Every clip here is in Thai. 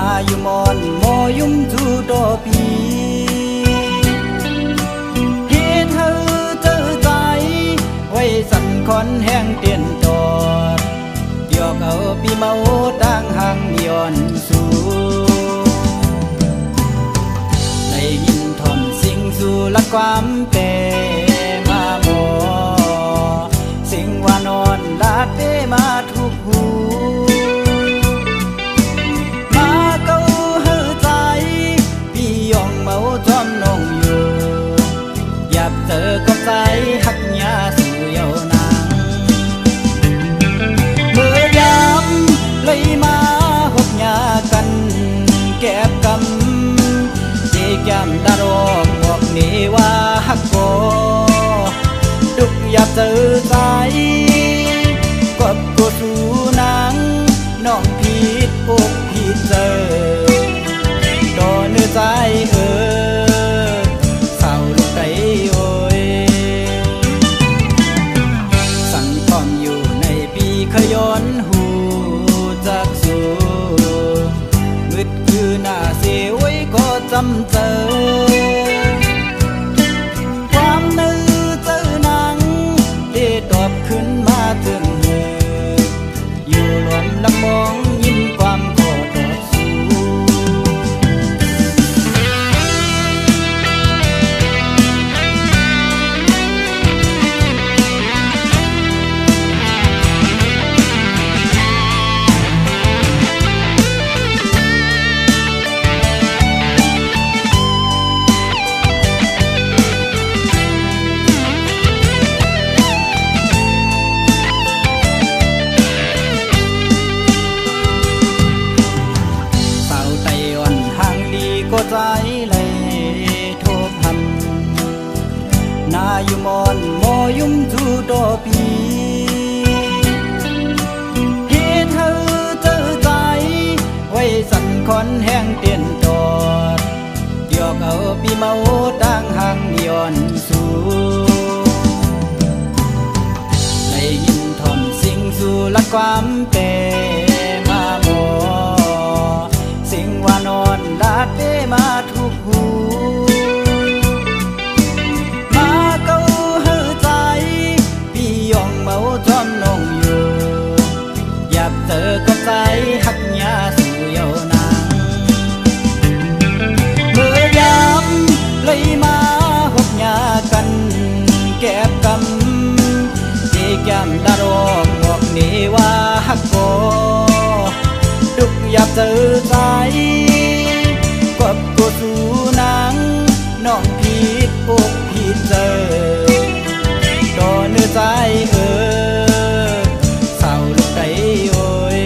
นาอยู่มอนโมยุ่มจูโดปีเฮ็ดเธอเจอใจไว้สั่นคอนแห้งเตียนจอดยอกเอาปีเมาตั้งห่างย้อนสู่ได้ยินทอนสิ่งสู่ละความเปมาโมสิ่งว่านอนลาดเปมาทุกหูมาเก้าเฮือใจพี่ยองเมาจอมนองอยู่อยากเจอกับใจหักยาสู่เยาวนางเมื่อยามเลยมาหกยากันแก็บกำเจกยามดารอกบอกนี่ว่าหักโกดุกอยากเจอใจกบกูสู่นางน้องผิดอกผิดเจอต่อเนื้อใจเศร้าลูกใจโอยสั่งพร้อมอยู่ในปีขย้อนหูจากสู่มืดคือหน้าเสียไว้ก็จำเจอความนึกเจอหนังได้ตอบขึ้นมาถึงเธออยู่รวมลำมองยิ้มความขอตอบสู่ก็ใจเลยโทบหันนาอยู่มอนโมยุ่มจูโดปีเฮ็ดเธอเจอใจไว้สั่นคอนแห้งเตียนจอดยอกเอาปีเมาตั้งห่างย้อนสู่ได้ยินทอนสิ่งสู่ละความเปมาโมสิ่งว่านอนลาดเปมาทุกหูมาเก้าเฮือใจพี่ยองเมาจอมนองอยู่อยากเจอกับใจหักยาสู่เยาวนางเมื่อยามเลยมาหกยากันแก็บกำเจกยามดารอกบอกนี่ว่าหักโกดุกอยากเจอใจกบกูสู่นางน้องผิดอกผิดเจอต่อเนื้อใจเศร้าลูกใจโอย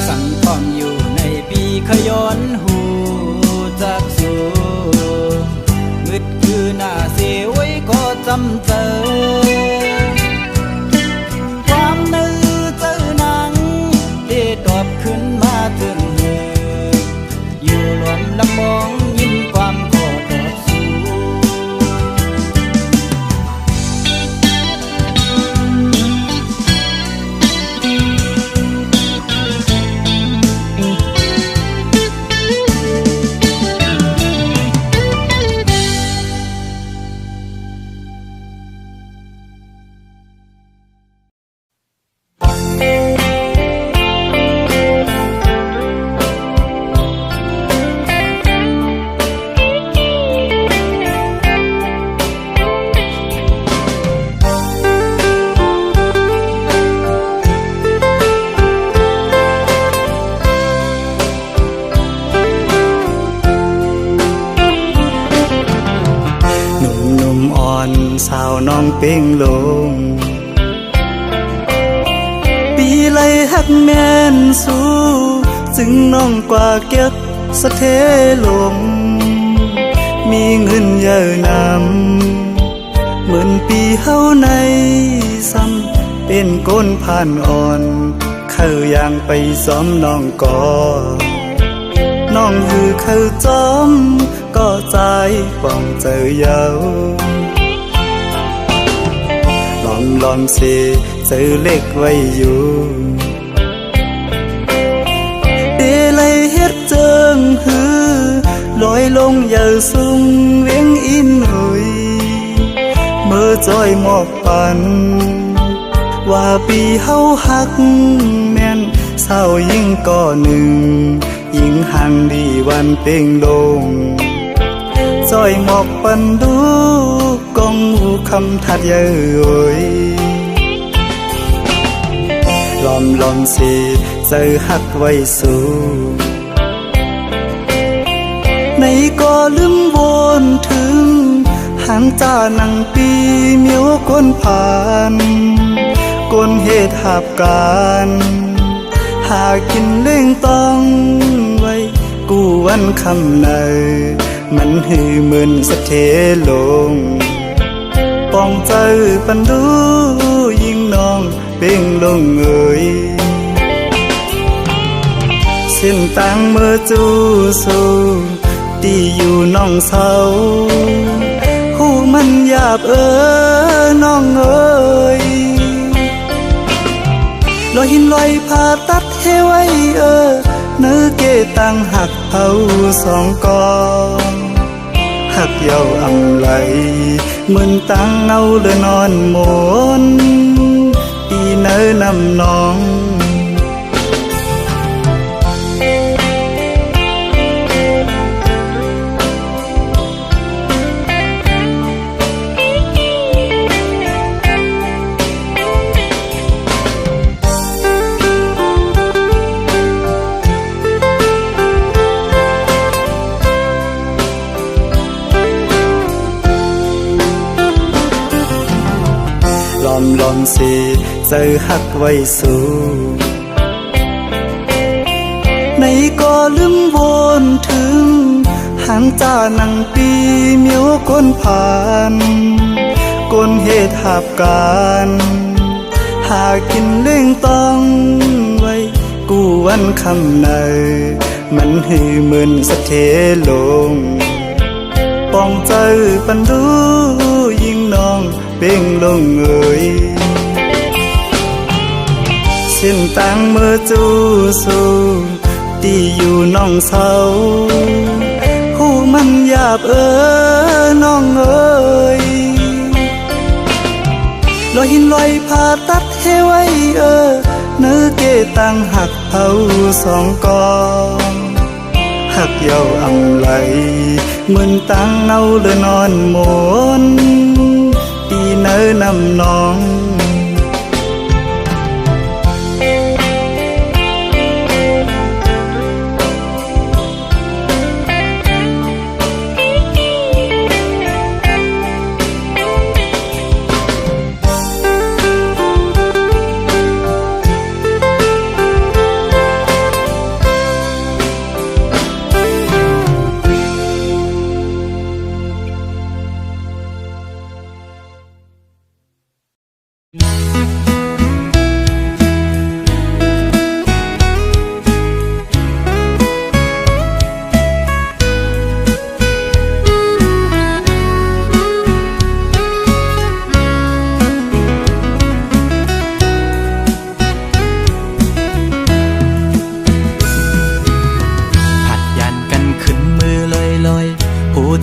สั่งพร้อมอยู่ในปีขย้อนหูจากสู่มืดคือหน้าเสียไว้ก็จำเจอความนึกเจอหนังได้ตอบขึ้นมาถึงเธออยู่รวมลำมองยิ้มความขอตอบสู่สาวน้องเป่งลงปีไรหักแม่นสู้จึงน้องกว่าเก็บสะเทลมมีเงินเยอะนำเหมือนปีเฮาในซ้ำเป็นก้นผ่านอ่อนเข้าอย่างไปซ้อมน้องก่อน้องหือเข้าจอมก็ใจป้องเจอเยาลอมเสเจอเล็กไว้อยู่ ดเจิงหือลอยลงอย่าสุ่งเวียงอินหุยเมื่อจอยหมอกปันว่าปีเฮาหักแม่นเศร้ายิ่งก่อหนึ่งยิ่งห่างดีวันเป่งลงจอยหมอกปันดูกองหูคำทัดเย้ยลอมลอมสิเจอหักไว้สู่ในก็ลืมวนถึงหันจ่านังปีเมียวก้นผ่านก้นเหตุหับการหากินเล่งต้องไว้กูวันคำในมันหือมึนสะเทลงปองเจอปันดูยิ่งน้องเป่งลงเอ่ยเส้นต่างเมื่อจูสู่ตีอยู่น้องเศร้าหูมันหยาบน้องเอ่ยลอยหินลอยผ่าตัดให้ไว้เนื้อเกตังหักเผาสองกองหักเยาอำไหลเหมือนตังเอาเลยนอนหมนตีเนื้อนำน้องลอมสิเจอหักไว้สู่ในก็ลืมวนถึงหันจ่านังปีเมียวก้นผ่านก้นเหตุหับการหากินเล่งต้องไว้กูวันคำในมันหือมึนสะเทลงปองเจอปันดูยิ่งน้องเป่งลงเอ่ยเส้นต่างเมื่อจูสู่ตีอยู่น้องเศร้าหูมันหยาบน้องเอ่ยลอยหินลอยผ่าตัดให้ไว้เนื้อเกตังหักเผาสองกองหักเยาอำไหลเหมือนตังเอาเลยนอนหมนตีเนื้อนำน้อง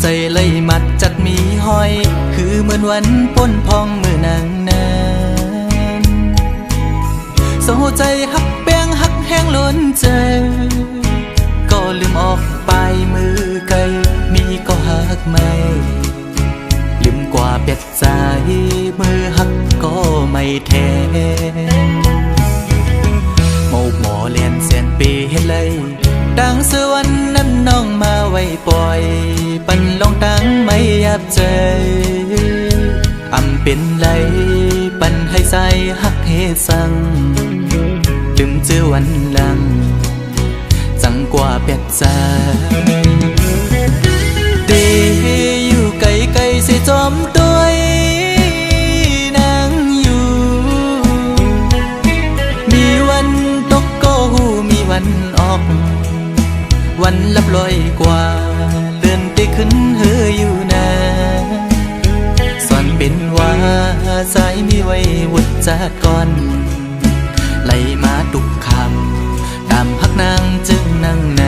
ใจเลยมัดจัดมีห้อยคือเหมือนวันป้นพองมือนางนั้นโซใจหักแป้งหักแห้งล้นใจก็ลืมออกไปมือไกลมีก็หักไม่ลืมกว่าเปียดใจมือหักก็ไม่แท้โมกหมอเลียนเสียนปีให้เลยดังสวรรค์นั้นน้องมาไว้ปล่อยปันลองตั้งไม่ยับใจอำเป็นไรปันให้ใจหักเฮสั่งลืมเจอวันหลังจังกว่าเปียดใจเดอยู่ไกลไกลเสียจอมตัวนางอยู่มีวันตกก็หูมีวันออกวันลับลอยกว่าเลื่อนไปขึ้นเฮออยู่นะสอนเป็นว่าสายมีไว้วุดจากก่อนไหลมาตุกคำตามพักนางจึงนั่งใน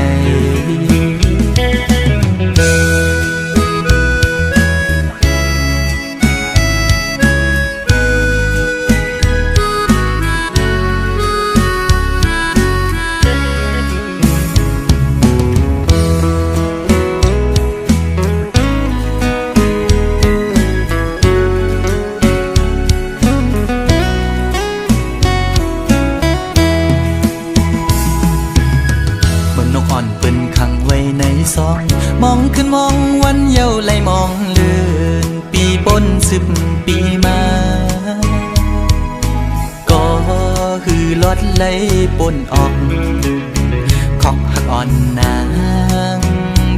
สองมองขึ้นมองวันเยาว์ไหลมองเลื่อนปีปน10 ปีมาก็คือลอดไหลปนออกของหักอ่อนนาง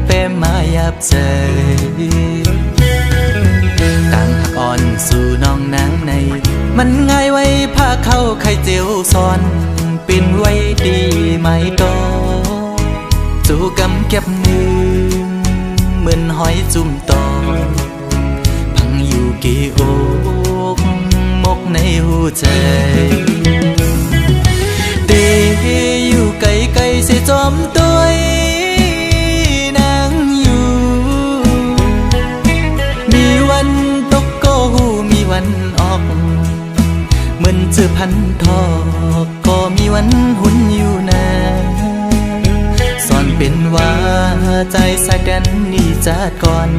เป้มายับใจต่างหักอ่อนสู่น้องนางในมันง่ายไว้ผ้าเข้าไข่เจียวซ้อนเป็นไว้ดีไหมก็สู่กำเก็บมือเหมือนหอยจุ่มตอพังอยู่กี่อกมกในหัวใจเดอยู่ไกลไกลเสียจอมตัวนางอยู่มีวันตกก็หูมีวันออกเหมือนเจอพันทอกก็มีวันหุ่นอยู่นะสอนเป็นว่าใจสายแดนนี่จัดก่อน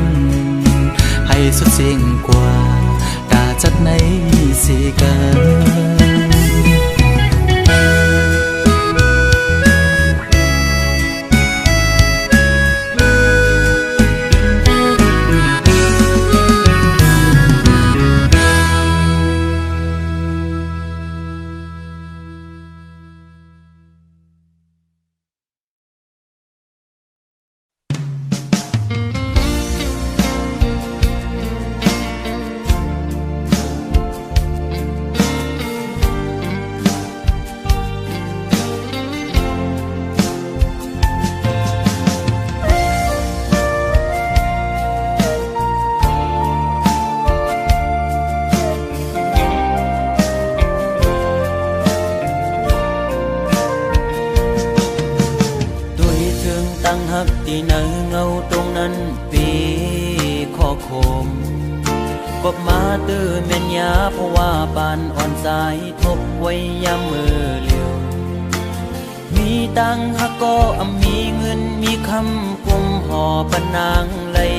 ให้สุดเสียงกว่าตาจัดในสีกัน ที่ในเงาตรงนั้นปีข้อคมกบมาตื้อเม่นยาเพราะว่าปานอ่อนสายทบไว้ยามมือเลี้ยวมีตังหักก็มีเงินมีคำกุมห่อปนางเลย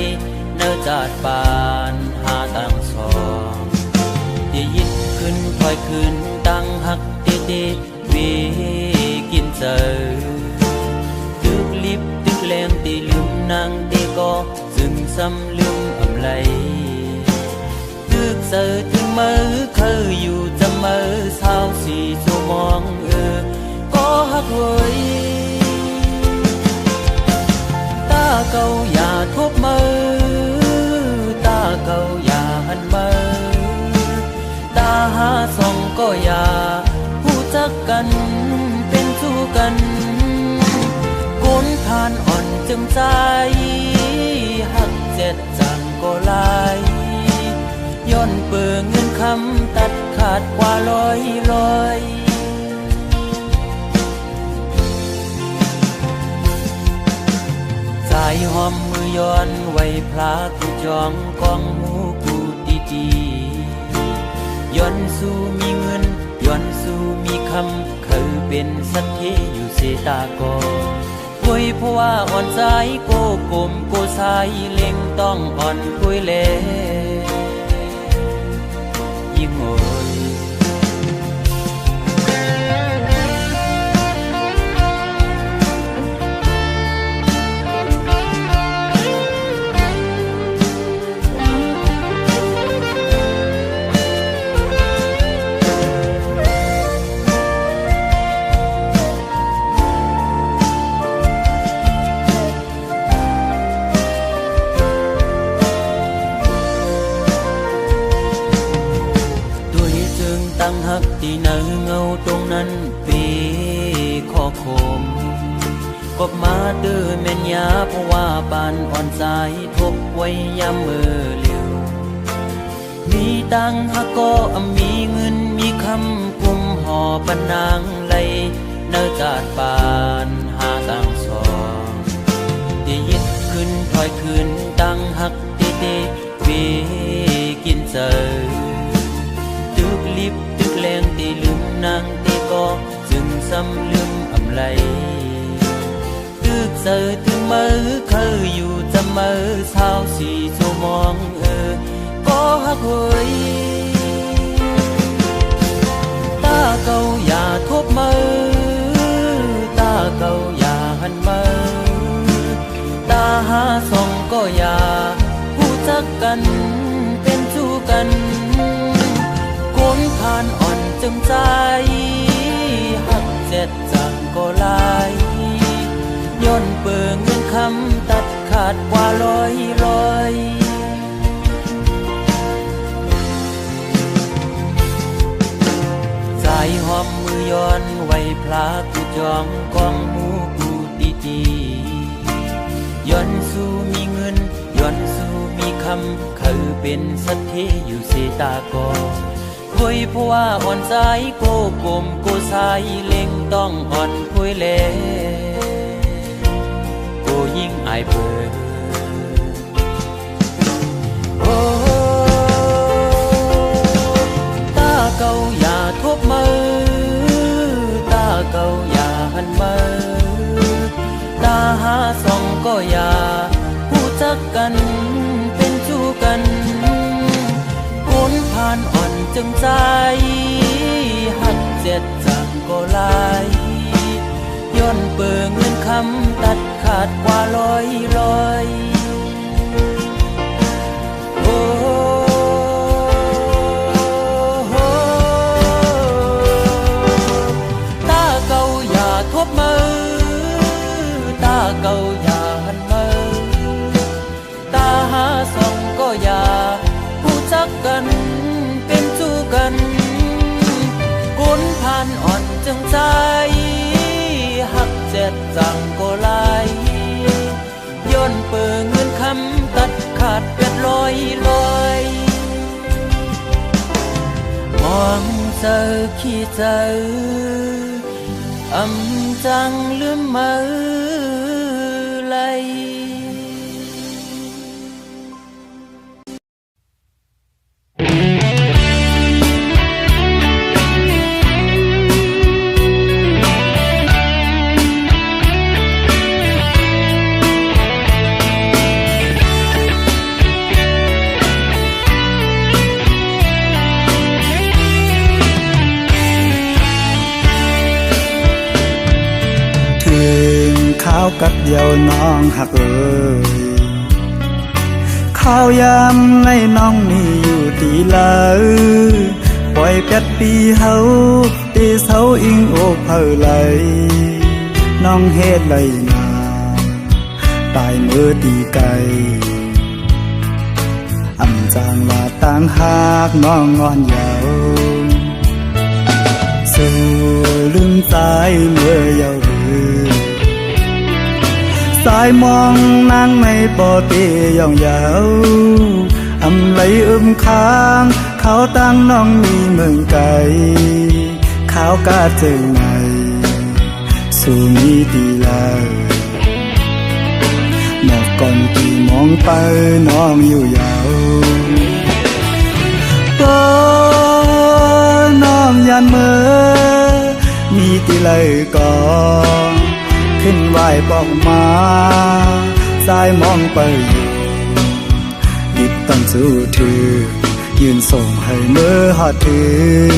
เนื้อจาดปานหาตังสองเดี๋ยวยิดขึ้นถอยขึ้นตังหักเตเตวีกินเจอตึกลิบตึกแรงตีลืมนางตีก็ซึ่งซ้ำลืมอำไลตึกเสือถึงมือเคยอยู่จะมือสาวสีชั่วมองก็หักเว้ยตาเก่าอย่าทบมือตาเก่าอย่าหันมือตาหาส่องก็อย่าผู้จักกันเป็นสู้กันก้นทานอ่อนจึงใจหักเจ็ดจังก็ลายย้อนเปื่อเงินคำตัดขาดกว่าลอยสายหอมมือย้อนไว้พระกูจองกองหมูกูดีย้อนสู้มีเงินย้อนสู้มีคำเคยเป็นสักทีอยู่เสตากอคุยเพราะว่าอ่อนใจโกกลมโกสายเล็งต้องอ่อนคุยเล่ยิ่งโอยตั้งหักที่ในเงาตรงนั้นปีข้อคมกบมาตื้อเม่นยาเพราะว่าปานอ่อนสายทบไว้ยามมือเลี้ยวมีตังหักก็มีเงินมีคำกุมห่อปนางไหลเนื้อจาดปานหาตังสองที่ยิดขึ้นถอยขึ้นตังหักเตเตวีกินเจอตึกลิบตึกแรงตีลืมนางตีก็จึงซ้ำลืมอำไลตึกเสือถึงมือเคยอยู่จะมือสาวสีชั่วมองก็หักเว้ยตาเก่าอย่าทบมือตาเก่าอย่าหันมือตาห กันเป็นสู้กันคนผ่านอ่อนจำใจหักเจ็ดจังก็ลายย้อนเปิงเงินคำตัดขาดกว่าร้อยสายหอมมือย้อนไว้พลากูจองกองหมูกูตีย้อนสู้มีเงินย้อนสู้มีคำเขาเป็นสัตเทอยู่เสตากอคุยเพราะว่าอ่อนสายโกกลมโกสายเล็งต้องอ่อนคุยเลโกยิ่งอายเปิดโอ้ตาเก่าอย่าทบมือตาเก่าอย่าหันมือตาหาส่องก็อย่าผู้จักกันเป็นชู้กันคนผ่านอ่อนจึงใจหักเจ็ดจังก็ลายย้อนเปิงเงินคำตัดขาดกว่าร้อยโอ้ตาเก่าอย่าทบมือตาเก่าอย่าหันมือตาหาส่องก็อย่าผู้จักกันเป็นสู้กันคนผ่านอ่อนจึงใจหักเจ็ดจังก็ลายย้อนเปิงเงินคำตัดขาดเป็ดลอยมองเจอขี้เจอจังลืมมือไหลข้าวกับเดียวน้องหักเอ่ยข้าวยำในน้องมีอยู่ตีเลยปล่อยเป็ดปีเฮาตีเสาอิงโอกเผอไหลน้องเฮ็ดไหลนาตายมือตีไก่จางว่าต่างหากน้องงอนเยาสู่ลืมใจเมื่อเยาว์สายมองนางในปอตีย่องยาวไหลค้างเขาตั้งน้องมีเมืองไกลเขากาเจิงในสู่มีดีลายหมอกก่อนกี่มองไปน้องอยู่ยาวก็น้องยันเมื่อมีตีเลยก่อนขึ้นไหวบอกมาสายมองไปอยู่ดิบต้องสู้ถือยืนส่งให้เมื่อหอดถึง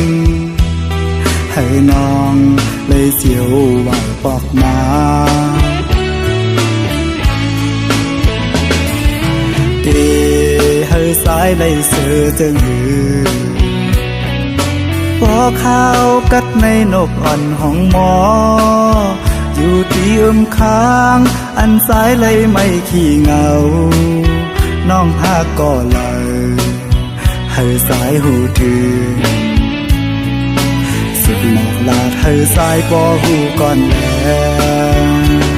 ให้น้องเลยเสียวไหวบอกมาเกให้สายได้เสือจึงหือพอข้าวกัดในนกอ่อนของหมออยู่ที่ค้างอันสายเลยไม่ขี้เหงาน้องพาก่อเลยให้สายหูถือสุดหมอกลาดให้สายปอหูก่อนแล้ว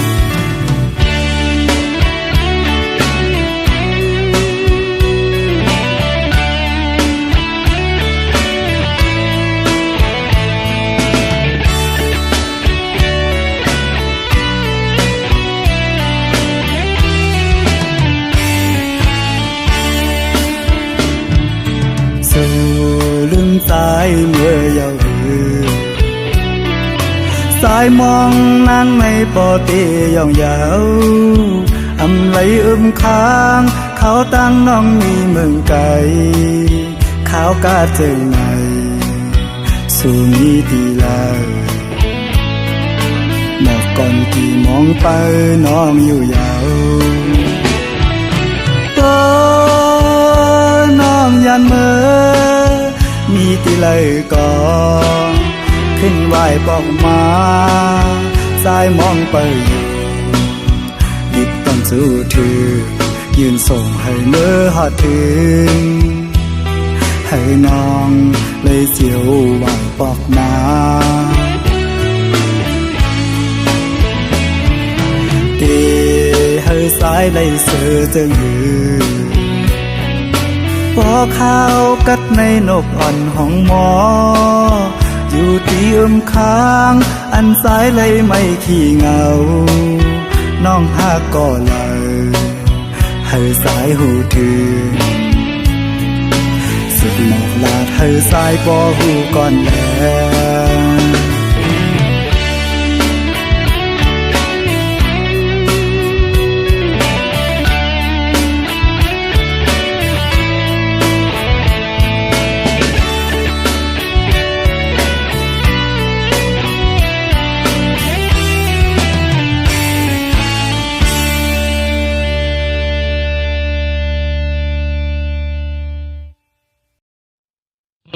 ลืมสายเมื่อเยาว์สายมองนางในปอตีย่องยาวไหลค้างเขาตั้งน้องมีเมืองไกลเขากาเจิงในสู่มีดีลายหมอกก่อนกี่มองไปน้องอยู่ยาวก็ ที่เลยก่อนขึ้นไหวปอกมาสายมองไปอยู่ดิบต้องสู้ถือยืนส่งให้เมื่อหอดถึงให้น้องเลยเสียวไหวปอกมาตีให้สายเลยเสือจึงหือพอข้าวกัดในนกอ่อนของหมออยู่ที่ค้างอันสายเลยไม่ขี้เหงาน้องหากก็เลยให้สายหูถือสุดหมอกลาดให้สายบ่หูก่อนแล้ว เ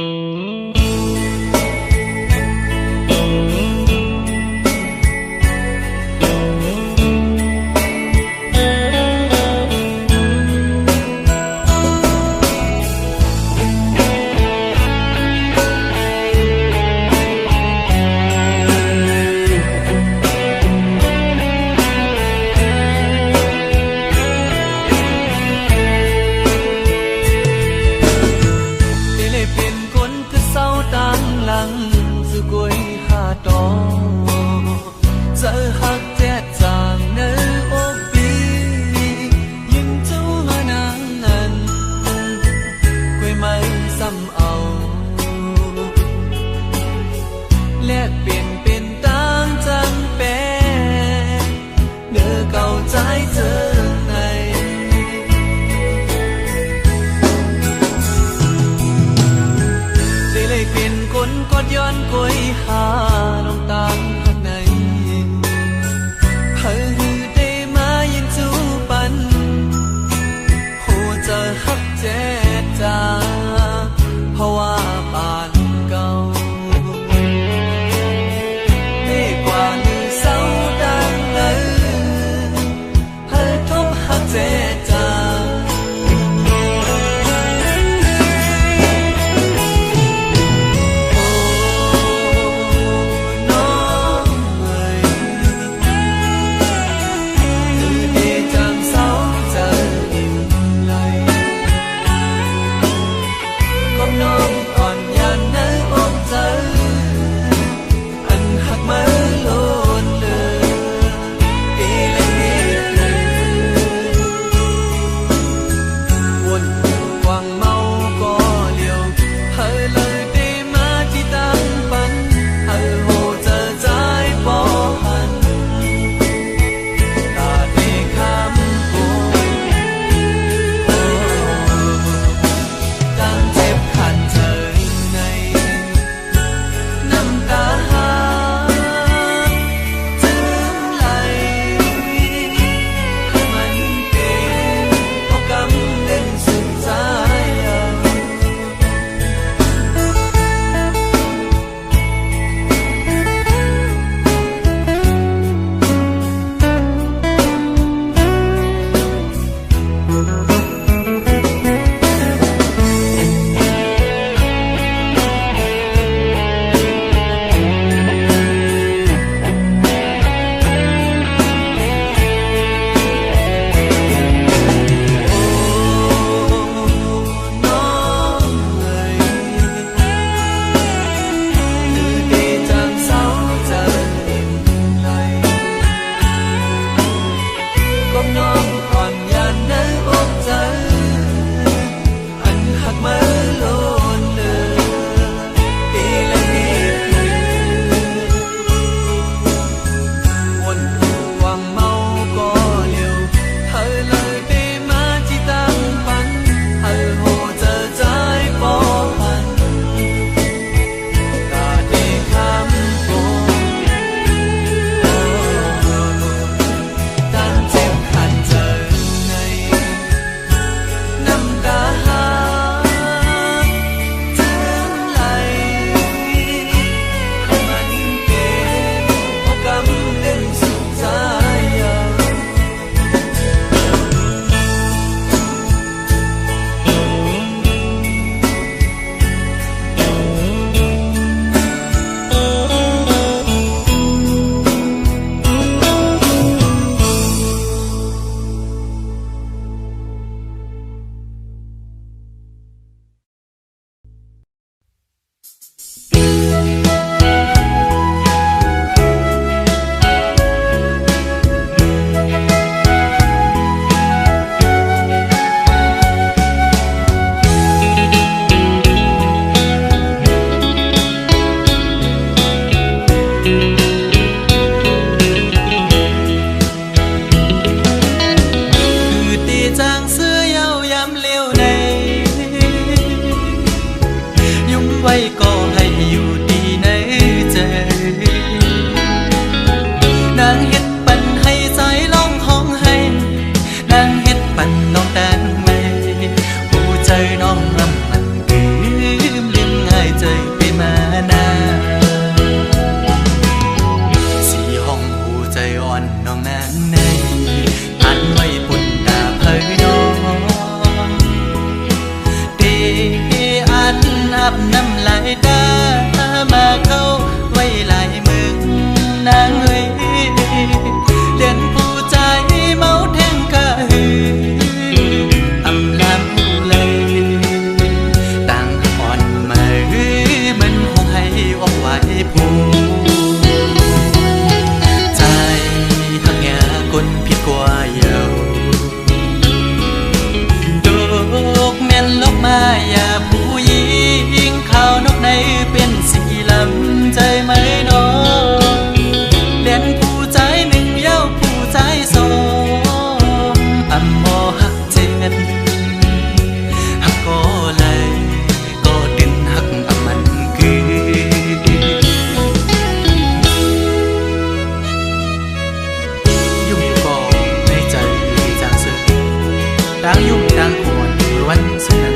ต่างยุ่งต่างขวนเมื่อวันเสนั้น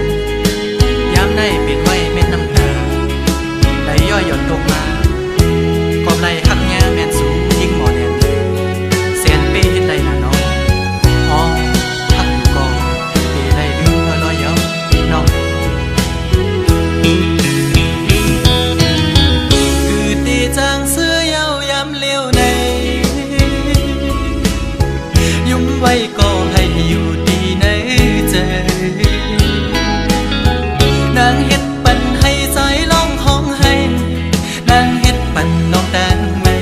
ยามได้เป็นไว้แม่นน้ำตาไหลย่อยหย่อนตกมากอบไหลหักแง่แม่นสูงยิ่งหมอแน่นแสนเป้เฮ็ดได้น่ะน้องอ๋อหักก็เป้ได้ลืมลอยเยาน้องคือตีจางเสื้อเยาวยามเลี้ยวในยุ่มไว้ก็ให้อยู่ดีในใจนางเฮ็ดปันให้ใจร้องห้องให้นางเฮ็ดปันน้องดังไม่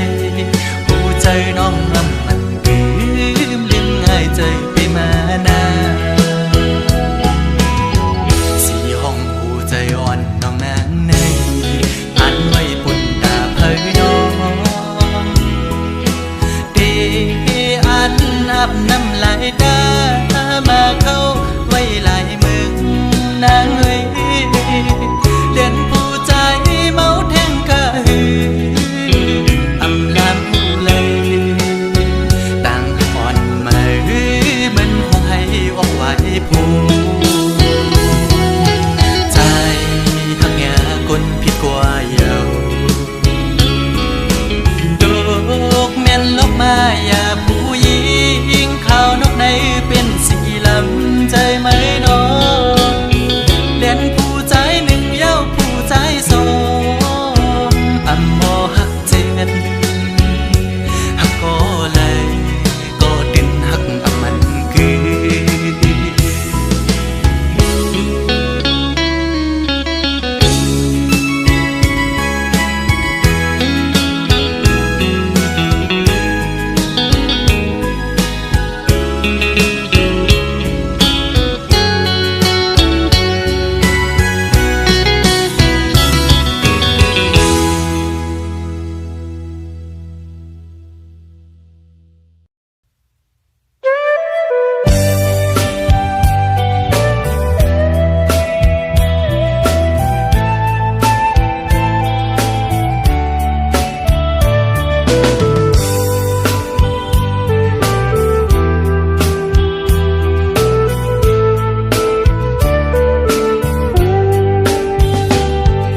หูใจน้องลำมันลืมง่ายใจไปมานาสีห้องหูใจอ่อนน้องนางในอันไว้ปุ่นตาเผยน้องเดอันอาบน้ำลายตามาเข้าไว้หลายมึงนางเอ้ยเล่นผู้ใจเมาแทงกะหืออำลำหูเลยต่างอ่อนมาเหมือนห้องให้ออกไว้ผู้ใจหักแง่คนผิดกว่าเยาดอกแม่นลกมาอย่าผู้หญิงข้าวนกในเป็นสีลำใจไหมน้องเล่นผู้ใจหนึ่งเย้าผู้ใจสองอำมอหักเจ็ดหักก็เลยก็ดึงหักอำมันคือ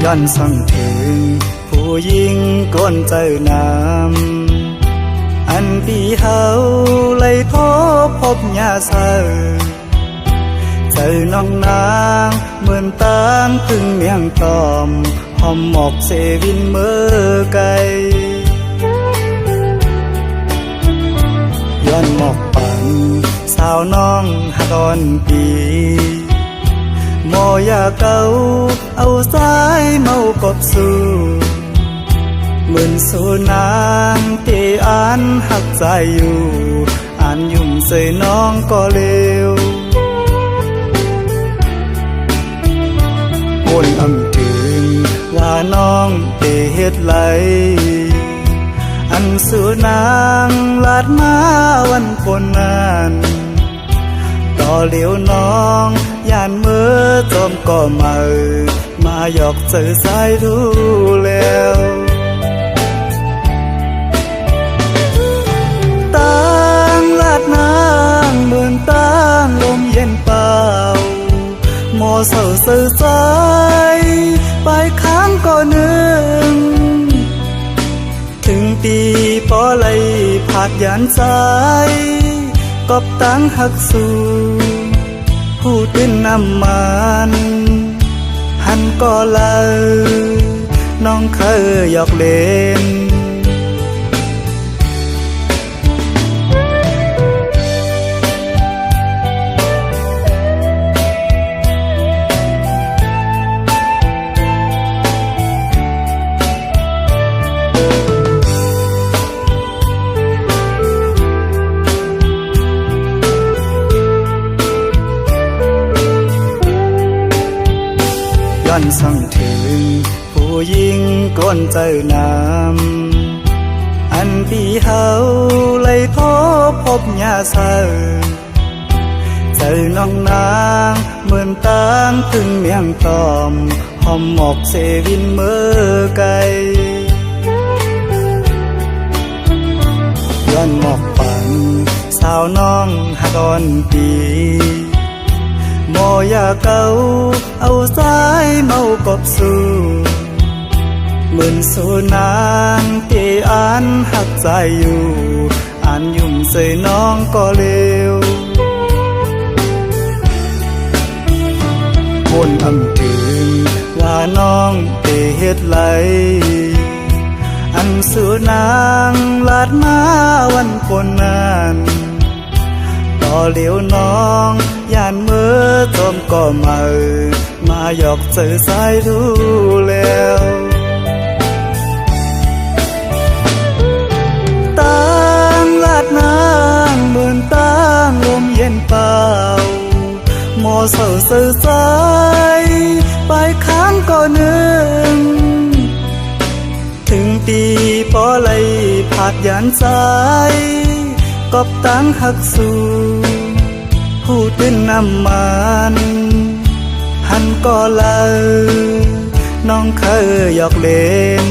ย้อนสั่งถึงผู้หญิงก้นเจอน้ำอันปีเฮาเลยทบพบยาเสอเจอน้องนางเหมือนตางพึ่งเมียงตอมหอมหมอกเซวินเมื่อไกลย้อนหมอกปันสาวน้องหากอนปีโมอยาเก่าเอาสายเมากบสู่เหมือนสู่นางที่อ่านหักใจอยู่อ่านยุ่มใส่น้องก็เลวคนอำถึงว่าน้องเตเฮ็ดไหลอันสู่นางลาดมาวันคนนั้นต่อเหลียวน้องย่านเมื่อจอมก็มาหยอกเจอสายรู้แล้วตั้งลาดนางเหมือนตั้งลมเย็นเปล่าหมอเศร้าเสื่อใจไปค้างก็นึงถึงปีปอไหลผาดยานสายกอบตั้งหักสู่พูดเป็นน้ำมันหันก็เลยน้องเคยหยอกเล่นย้อนสั่งถึงผู้หญิงก้นเจอน้ำอันปีเฮาเลยทบพบยาเสอเจอน้องนางเหมือนตางพึ่งเมียงตอมหอมหมอกเซวินเมื่อไกลย้อนหมอกปันสาวน้องหากอนปี หมอยาเก่าเอาสายเมากบสู่เหมือนสูนางที่อ่านหักใจอยู่อ่านยุ่มใส่น้องก็เร็วคนอำถึงว่าน้องเตเฮ็ดไหลอันสูนางลาดมาวันปนนั้นต่อเหลียวน้องย่านเมื่อจอมก็มาหยอกเจอสายดูแล้วตั้งลาดนางเหมือนตั้งลมเย็นเปล่าหมอเศร้าเสื่อใจไปค้างก็นึงถึงตีปอไหลผาดยานสายกอบตั้งหักสู่ผู้ตื่นน้ำมันหันก็เลยน้องเคยหยอกเล่น